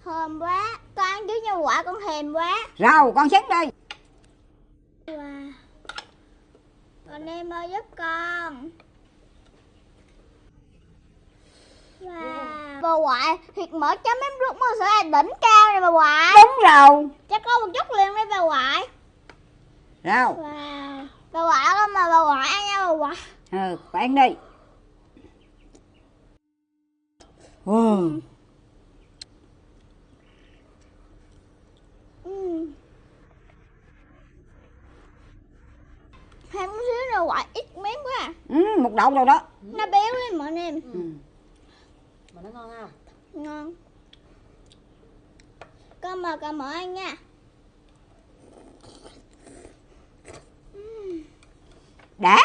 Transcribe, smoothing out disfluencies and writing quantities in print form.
Thơm quá. Con ăn chứ nha quả, con thèm quá. Rồi con xứng đi. Wow. Con em ơi giúp con. Wow. Bà ngoại, thịt mỡ chấm mắm ruốc mơ sữa là đỉnh cao này bà ngoại. Đúng rồi. Cho con một chút liền đi bà ngoại. Rồi. Wow. Bà ngoại con mà bà ngoại ăn nha bà ngoại. Ừ, con ăn đi. Wow. Thêm một xíu nữa ngoại, ít miếng quá à. Một đậu rồi đó. Nó béo lên mọi em. Mà nó ngon không? Ngon. Con mời con mở ăn nha. Đã.